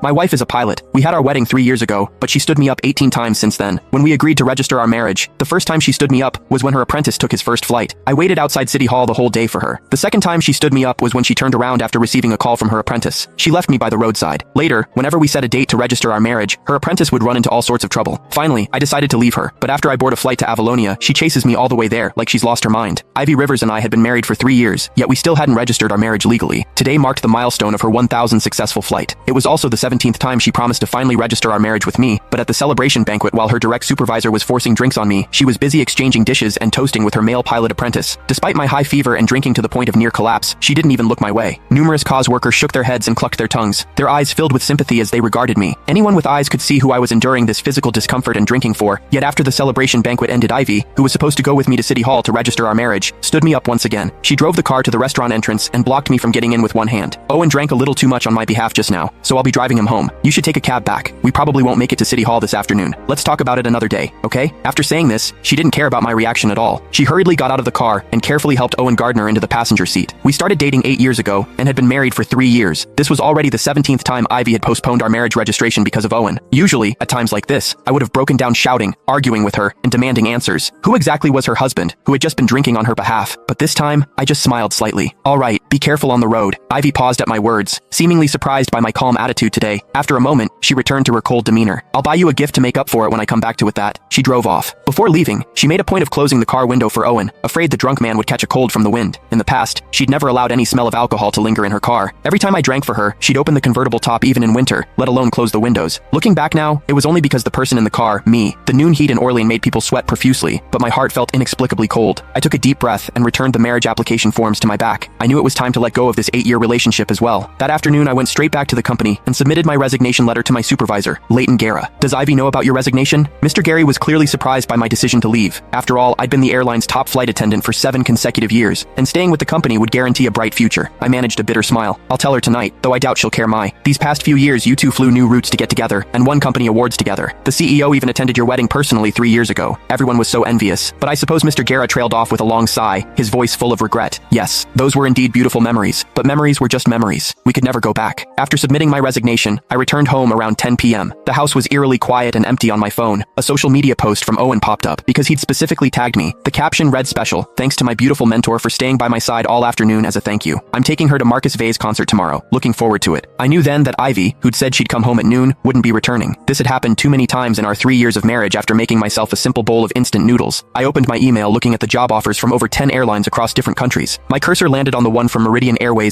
My wife is a pilot. We had our wedding 3 years ago, but she stood me up 18 times since then. When we agreed to register our marriage, the first time she stood me up was when her apprentice took his first flight. I waited outside City Hall the whole day for her. The second time she stood me up was when she turned around after receiving a call from her apprentice. She left me by the roadside. Later, whenever we set a date to register our marriage, her apprentice would run into all sorts of trouble. Finally, I decided to leave her, but after I board a flight to Avalonia, she chases me all the way there like she's lost her mind. Ivy Rivers and I had been married for 3 years, yet we still hadn't registered our marriage legally. Today marked the milestone of her 1,000th successful flight. It was also the 17th time she promised to finally register our marriage with me, but at the celebration banquet while her direct supervisor was forcing drinks on me, she was busy exchanging dishes and toasting with her male pilot apprentice. Despite my high fever and drinking to the point of near collapse, she didn't even look my way. Numerous cause workers shook their heads and clucked their tongues, their eyes filled with sympathy as they regarded me. Anyone with eyes could see who I was enduring this physical discomfort and drinking for, yet after the celebration banquet ended, Ivy, who was supposed to go with me to City Hall to register our marriage, stood me up once again. She drove the car to the restaurant entrance and blocked me from getting in with one hand. Owen drank a little too much on my behalf just now, so I'll be driving him home. You should take a cab back. We probably won't make it to City Hall this afternoon. Let's talk about it another day, okay? After saying this, she didn't care about my reaction at all. She hurriedly got out of the car and carefully helped Owen Gardner into the passenger seat. We started dating 8 years ago and had been married for 3 years. This was already the 17th time Ivy had postponed our marriage registration because of Owen. Usually, at times like this, I would have broken down shouting, arguing with her, and demanding answers. Who exactly was her husband, who had just been drinking on her behalf? But this time, I just smiled slightly. All right, be careful on the road. Ivy paused at my words, seemingly surprised by my calm attitude today. After a moment, she returned to her cold demeanor. I'll buy you a gift to make up for it when I come back to it. That. She drove off. Before leaving, she made a point of closing the car window for Owen, afraid the drunk man would catch a cold from the wind. In the past, she'd never allowed any smell of alcohol to linger in her car. Every time I drank for her, she'd open the convertible top even in winter, let alone close the windows. Looking back now, it was only because the person in the car, me, the noon heat in Orlean made people sweat profusely, but my heart felt inexplicably cold. I took a deep breath and returned the marriage application forms to my back. I knew it was time to let go of this 8-year relationship as well. That afternoon, I went straight back to the company and submitted my resignation letter to my supervisor, Leighton Guerra. Does Ivy know about your resignation? Mr. Gary was clearly surprised by my decision to leave. After all, I'd been the airline's top flight attendant for 7 consecutive years, and staying with the company would guarantee a bright future. I managed a bitter smile. I'll tell her tonight, though I doubt she'll care. These past few years you two flew new routes to get together, and won company awards together. The CEO even attended your wedding personally 3 years ago. Everyone was so envious, but I suppose Mr. Guerra trailed off with a long sigh, his voice full of regret. Yes, those were indeed beautiful memories, but memories were just memories. We could never go back. After submitting my resignation, I returned home around 10 p.m. The house was eerily quiet and empty. On my phone, a social media post from Owen popped up because he'd specifically tagged me. The caption read, "Special, thanks to my beautiful mentor for staying by my side all afternoon as a thank you. I'm taking her to Marcus Vay's concert tomorrow. Looking forward to it." I knew then that Ivy, who'd said she'd come home at noon, wouldn't be returning. This had happened too many times in our 3 years of marriage. After making myself a simple bowl of instant noodles, I opened my email looking at the job offers from over 10 airlines across different countries. My cursor landed on the one from Meridian Airways in